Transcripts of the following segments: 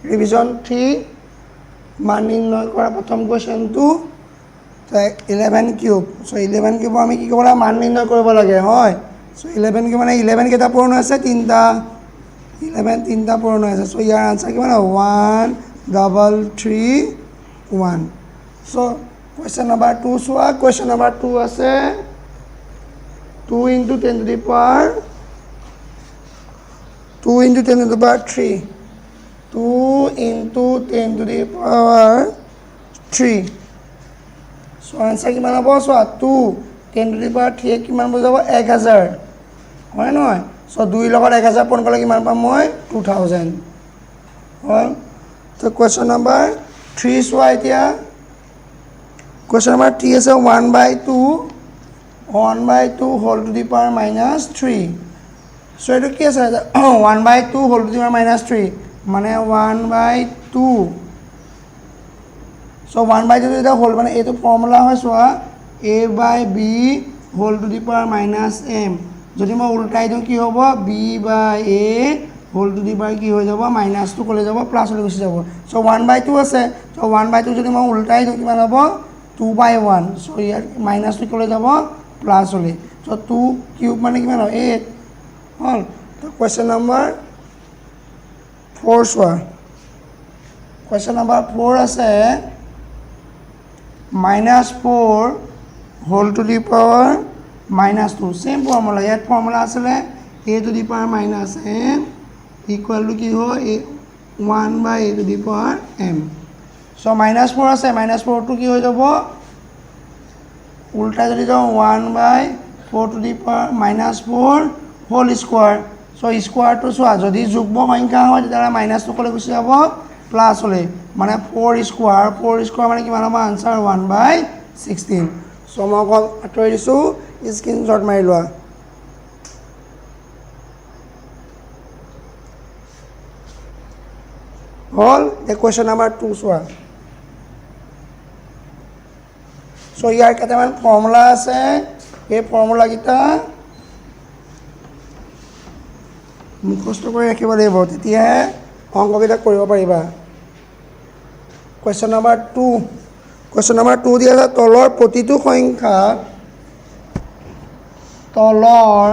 revision 3 মান নিৰ্ণয় কৰা প্ৰথম কুৱেশ্যনটো 11 কিউব চ' 11 কিউবৰ আমি কি কৰিব লাগে মান নিৰ্ণয় কৰিব লাগে হয় চ' 11 কিউব মানে 11 কেইটা পূৰণ হৈছে 3টা 11 3টা পূৰণ হৈছে চ' ইয়াৰ আনচাৰ কিমান 1331 চ' কুৱেশ্যন নম্বৰ 2 চোৱা কুৱেশ্যন নম্বৰ 2 আছে 2 into 10 to the power 2 into 10 to the power 3 2 into 10 to the power 3 so answer কিমান হ'ব চোৱা 2 10 to the power 3 কিমান হৈ যাব 1000 হয় নহয় so 2 লগত 1000 পূৰণ কৰিলে কিমান পাম মই 2000 হয় তো question number 3 চোৱা এতিয়া question number 3 আছে 1/2 1/2 whole to the power minus 3 so এটো কি আছে 1/2 whole to the power minus 3 মানে 1/2 so 1/2 এটা whole মানে এটো ফর্মুলা হয় চোৱা a/b whole to the power minus m যদি মই উল্টাই দিও কি হ'ব b/a whole to the power কি হৈ যাব minus 2 কলে যাব প্লাস হৈ গুছি যাব so 1/2 আছে so 1/2 যদি মই উল্টাই দিও কিমান হ'ব 2/1 so ইয়াৰ minus 2 কলে যাব প্লাস হলে so 2 কিউব মানে কিমান হয় 8 হল তো question number 4 চোৱা question number 4 আছে -4 whole to the power -2 same formula ইয়াত formula আসলে a to the power minus m equal to কি হয় 1/a to the power m so -4 আছে -4 to কি হৈ যাব উল্টা যদি যাও 1/4 to the power -4 whole square so square to চোৱা যদি যুগ্ম সংখ্যা হয় তেতিয়া মাইনাস টু কলে গুছি যাব প্লাস হলে মানে 4 স্কয়ার মানে কিমান হ'ব আনসার 1/16 so মই কল আতৰি দিছো স্ক্ৰিনশ্বট মাৰি লোৱা হল the question number 2 চোৱা so ইয়াৰ কেইটামান ফৰ্মুলা আছে এই ফৰ্মুলা কিটা মুখস্থ কৰি ৰাখিব লাগিব তেতিয়া অংককেইটা কৰিব পাৰিবা question number 2 দিয়া আছে তলৰ প্ৰতিটো সংখ্যা তলৰ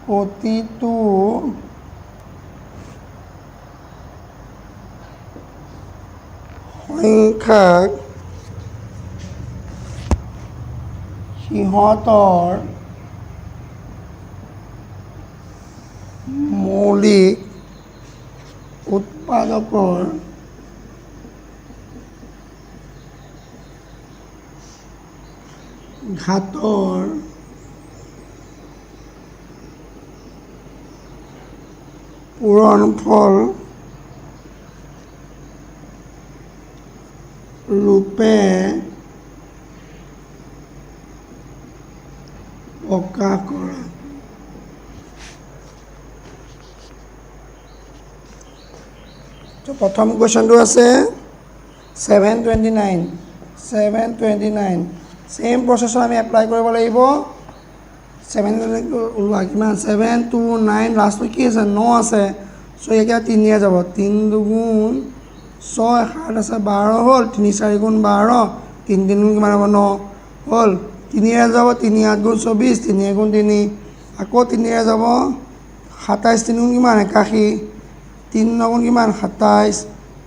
প্ৰতিটো সংখ্যাক সিহঁতৰ মৌলিক উৎপাদকৰ ঘাতৰ পূৰণফল ৰূপে প্ৰকাশ কৰা প্ৰথম কোৱেশ্যনটো আছে 729 সেম প্ৰসেসৰ আমি এপ্লাই কৰিব লাগিব 7 ওলোৱা কিমান 729 লাষ্টটো কি আছে 9 আছে সো এতিয়া 3 যাব 3 দুগুণ 6 7 আছে 12 হল 3 4 গুণ 12 3 3 গুণ কিমান হ'ব 9 হল 3 যাব 3 8 গুণ 24 3 গুণ 3 আকৌ 3 যাব 27 3 গুণ কিমান 81 3 9 গুণ কিমান 27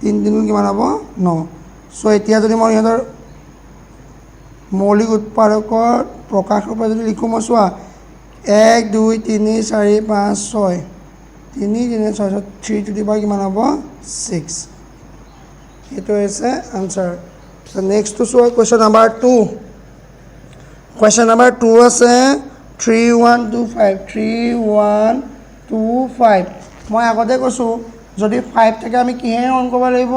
3 3 গুণ কিমান হ'ব 9 সো এতিয়া যদি মই ইহঁতৰ মৌলিক উৎপাদকৰ প্ৰকাশ ৰূপে যদি লিখো মই চোৱা 1 2 3 4 5 6 3 3 6 3 to the power কিমান হ'ব 6 এটো আছে আনসার সো নেক্সট টু চোৱা কোৱেশ্যন নাম্বাৰ 2 কোৱেশ্যন নাম্বাৰ 2 আছে 3125 মই আগতে কৈছো যদি 5 থাকে আমি কিহে হৰণ কৰিব লাগিব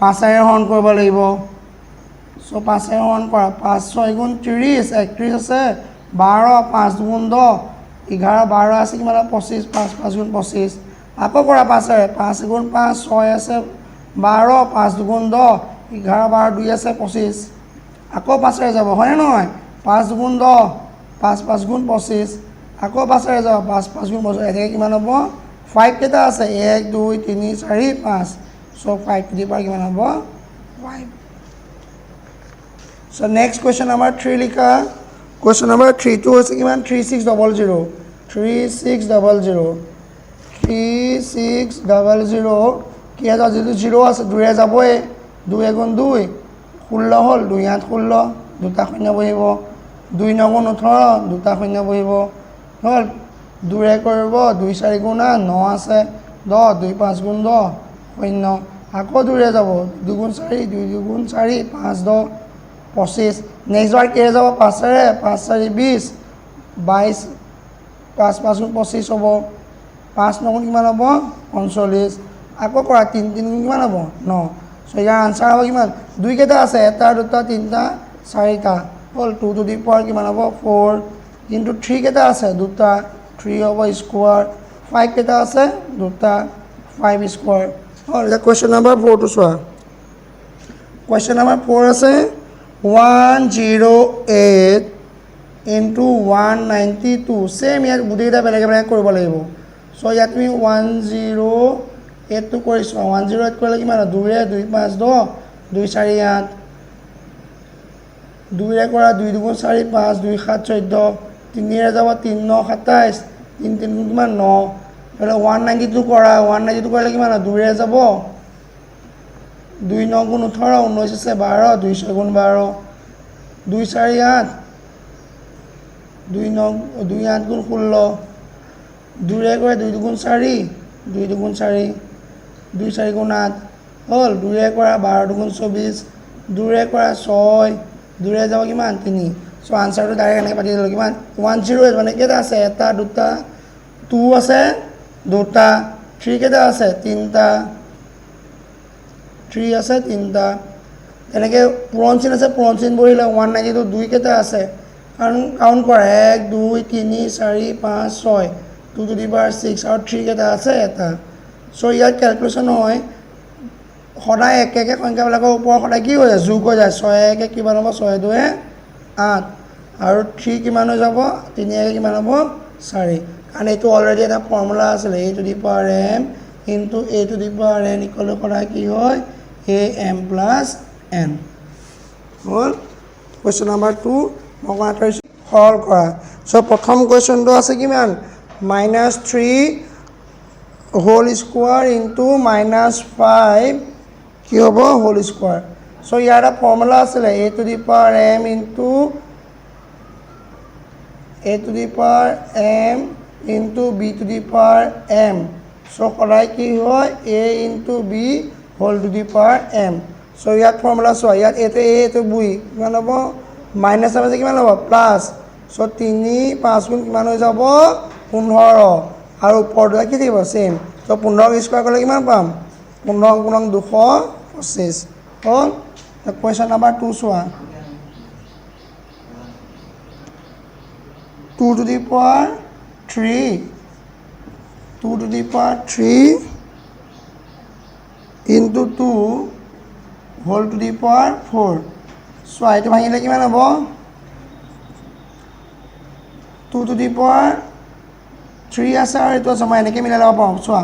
5 এৰে হৰণ কৰিব লাগিব সো 5 এৰে হৰণ কৰা 5 6 গুণ 30 31 আছে 12 5 গুণ 10 11 12 আছে কিমান 25 5 5 গুণ 25 আকৌ কৰা 5 এৰে 5 গুণ 5 6 আছে 12 5 গুণ 10 11 12 2 আছে 25 আকৌ 5 এৰে যাব হয় নহয় 5 গুণ 10 5 5 গুণ 25 আকৌ 5 এৰে যাব 5 5 গুণ 25 এটাকে কিমান হ'ব 5 কেইটা আছে 1 2 3 4 5 সো 5 টু দি পাৱাৰ কিমান হ'ব 5 সো নেক্সট কুৱেশ্যন নাম্বাৰ 3 লিখা কুৱেশ্যন নাম্বাৰ 3 টো হৈছে কিমান 3600 3600 কি আছে যিটো 0 আছে 2 ৰে যাবই 2 গুণ 2 16 হ'ল 2 8 16 দুটা শূন্য বহিব 2 9 গুণ 18 দুটা শূন্য বহিব হ'ল 2 ৰে কৰিব 2 4 গুণ 9 আছে 10 2 5 গুণ 10 শূন্য আকৌ 2 ৰে যাব 2 গুণ 4 2 গুণ 4 5 10 25 নেক্সট বাৰ কেৰে যাব 5 ৰে 5 4 20 22 5 5 গুণ 25 হ'ব 5 9 গুণ কিমান হ'ব 45 আকৌ কৰা 3 3 গুণ কিমান হ'ব 9 সো ইয়াৰ আনসাৰ হ'ব কিমান 2 কেইটা আছে 1 2 3 4টা হ'ল 2 টু দি পাৱাৰ কিমান হ'ব 4 কিন্তু 3 কেইটা আছে 2টা 3 হ'ব স্কোৱাৰ 5 কেইটা আছে 2টা 5 স্কোৱাৰ হ'ল এতিয়া কুৱেশ্যন নাম্বাৰ 4 টো চোৱা কুৱেশ্যন নাম্বাৰ 4 আছে 108 into 192 সেম ইয়াত গোটেইকেইটা বেলেগে বেলেগে কৰিব লাগিব সো ইয়াত তুমি 108 টো কৰিছো 108 কৰিলে কিমান 2 ৰে 2 5 10 2 4 8 2 ৰে কৰা 2 2 গুণ 4 5 2 7 14 3 ৰে যাব 3 9 27 3 3 গুণ কিমান 9 হলে 192 কৰা 192 কৰিলে কিমান 2 ৰে যাব 2 9 গুণ 18 19 আছে 12 2 6 গুণ 12 2 4 8 2 9 2 8 গুণ 16 2 ৰে কৰে 2 2 গুণ 4 2 2 গুণ 4 2 4 গুণ 8 হ'ল 2 ৰে কৰা 12 গুণ 24 2 ৰে কৰা 6 2 ৰে যাব কিমান 3 সো আনসাৰটো ডাইৰেক্ট এনেকৈ পাতি দিলোঁ কিমান 108 মানে কেইটা আছে এটা দুটা 2 আছে দুটা 3 কেইটা আছে তিনিটা 3 আছে তিনিটা এনেকৈ পূৰণ চিন আছে পূৰণ চিন বহিলে 192 2 কেইটা আছে কাৰণ কাউণ্ট কৰা 1 2 3 4 5 6 2 টু দি পাৱাৰ 6 আৰু 3 কেইটা আছে এটা সো ইয়াত ক্যালকুলেশন হয় সদায় এক এক সংখ্যাবিলাকৰ ওপৰত সদায় কি হৈ যায় যোগ হৈ যায় 6 1 কিমান হ'ব 6 2 8 আৰু 3 কিমান হৈ যাব 3 1 কিমান হ'ব 4 কাৰণ এইটো অলৰেডি এটা ফৰ্মুলা আছিল a to the power m into a to the power n equal সদায় কি হয় am প্লাছ n হ'ল কুৱেশ্যন নাম্বাৰ 2 মই কৰিছোঁ সৰল কৰা সো প্ৰথম কুৱেশ্যনটো আছে কিমান -3 হোল স্কোয়াৰ ইনটু -5 কি হ'ব হোল স্কোয়াৰ সো ইয়াৰ এটা ফৰ্মুলা আছিল a to the power m into a to the power m into b to the power m so সদায় কি হয় a into b whole to the power m so ইয়াত formula চোৱা ইয়াত a এইটো b কিমান হ'ব মাইনাছ আছে কিমান হ'ব প্লাছ সো 3 5 গুণ কিমান হৈ যাব 15 আৰু ওপৰটো কি থাকিব সেম সো 15 স্কোয়াৰ কৰিলে কিমান পাম 15 গুণন 225 হ'ল কুৱেশ্যন নাম্বাৰ 2 চোৱা 2 to the power 3 2 to the power 3 into 2 whole to the power 4 so এইটো ভাঙিলে কিমান হ'ব 2 to the power 3 আছে আৰু এইটো আছে মই এনেকৈ মিলাই ল'ব পাৰোঁ চোৱা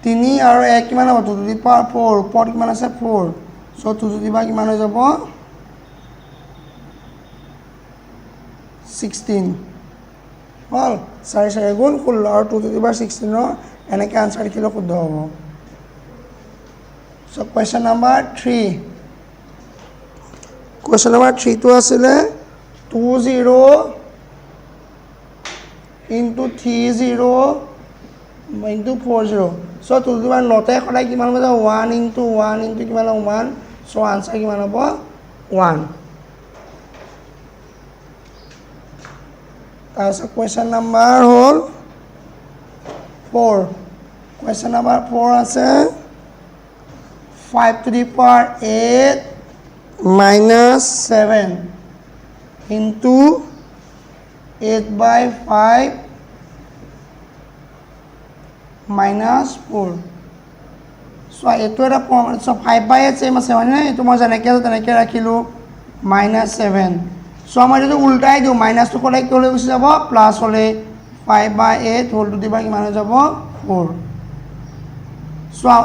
3 আৰু 1 কিমান হ'ব 2 to the power 4 ওপৰত কিমান আছে 4 so 2 to the power কিমান হৈ যাব 16 হ'ল 4 4 গুণ 16 আৰু 2 to the power 16 এনেকৈ আনসাৰ লিখিলে শুদ্ধ হ'ব so question number 3 question number 3 টো আছিলে 20 into 30 into 40 so 2 to the power নতে সদায় কিমান হ'ব 1 into 1 into কিমান হ'ব 1 so আনসাৰ কিমান হ'ব 1 তাৰপিছত কুৱেশ্যন নাম্বাৰ হ'ল 4 কুৱেশ্যন নাম্বাৰ 4 আছে 5 to the power 8 minus 7 into 8 by 5 minus 4 so এইটো এটা so 5 by 8 same আছে মানে এইটো মই যেনেকৈ আছে তেনেকৈ ৰাখিলোঁ -7 so আমাৰ যদি উল্টাই দিওঁ মাইনাছটো সদায় কিহলৈ গুচি যাব প্লাছ হ'লে 5 by 8 whole to the power কিমান হৈ যাব 4 চোৱা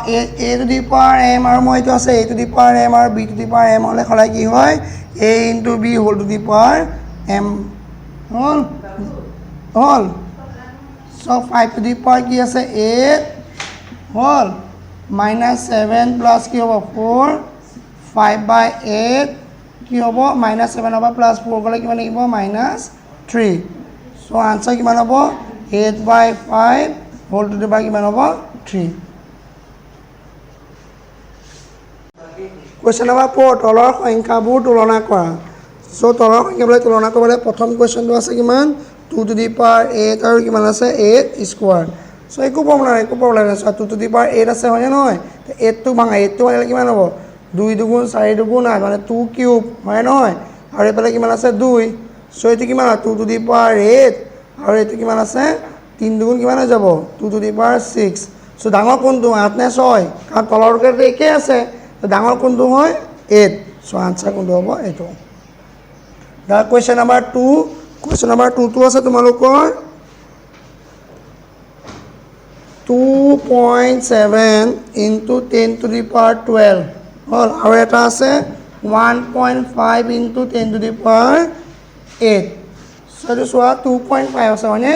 a to the power m আৰু মই এইটো আছে a to the power m আৰু b to the power m হ'লে সদায় কি হয় a into b whole to the power m হ'ল so 5 to the power কি আছে 8 হ'ল minus 7 plus কি হ'ব 4 5/8 কি হ'ব minus 7 হ'ব plus 4 গ'লে কিমান লাগিব minus 3 so answer কিমান হ'ব 8/5 whole to the power কিমান হ'ব 3 Question number 4 তলৰ সংখ্যাবোৰ তুলনা কৰা so তলৰ সংখ্যাবোৰ তুলনা কৰিবলৈ প্ৰথম কোৱেশ্চনটো আছে কিমান 2 to the power 8 আৰু কিমান আছে 8 স্কয়াৰ so একো প্ৰবলেম নাই so 2 to the power 8 আছে হয় নহয় 8 টো ভাঙা 8 টো ভাঙিলে কিমান হ'ব 2 দুগুণ 4 দুগুণ 8 মানে 2 কিউব হয় নহয় আৰু এফালে কিমান আছে 2 so এইটো কিমান 2 to the power 8 আৰু এইটো কিমান আছে 3 দুগুণ কিমান হৈ যাব 2 to the power 6 so ডাঙৰ কোনটো 8 নে 6 কাৰণ তলৰটো একে আছে ডাঙৰ কোনটো হয় 8 so আনসাৰ কোনটো হ'ব এইটো দা কোৱেশ্চন নাম্বাৰ 2 টো আছে তোমালোকৰ 2.7 into 10 to the power 12 হ'ল আৰু এটা আছে 1.5 into 10 to the power 8 so এইটো চোৱা 2.5 আছে হয়নে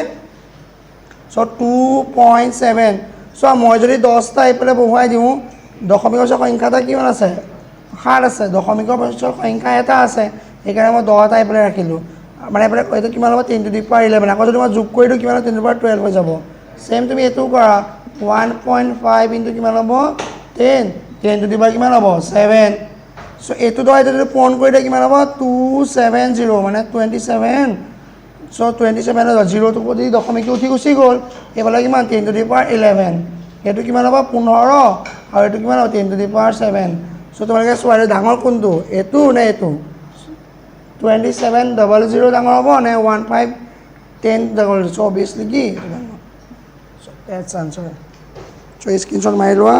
so 2.7 so মই যদি 10টা এইফালে বহুৱাই দিওঁ দশমিকৰ সংখ্যা এটা কিমান আছে 7 আছে দশমিকৰ সংখ্যা এটা আছে সেইকাৰণে মই 10টা এইফালে ৰাখিলোঁ মানে এইফালে এইটো কিমান হ'ব 10 to the power 11 আকৌ যদি মই যোগ কৰি দিওঁ কিমান 10 to the power 12 হৈ যাব সেম তুমি এইটো কৰা 1.5 into কিমান হ'ব 10 to the power কিমান হ'ব 7 so এইটো যদি পূৰণ কৰি দিয়ে কিমান হ'ব 270 মানে 27 so 27 0 টো যদি দশমিকটো উঠি গুচি গ'ল এইফালে কিমান 10 to the power 11 এইটো কিমান হ'ব 15 আৰু এইটো কিমান হ'ব 10 to the power 7 so তোমালোকে চোৱা ডাঙৰ কোনটো এইটো নে এইটো 2700 ডাঙৰ হ'ব নে 1510 so obviously কি so that's answer so screenshot মাৰি লোৱা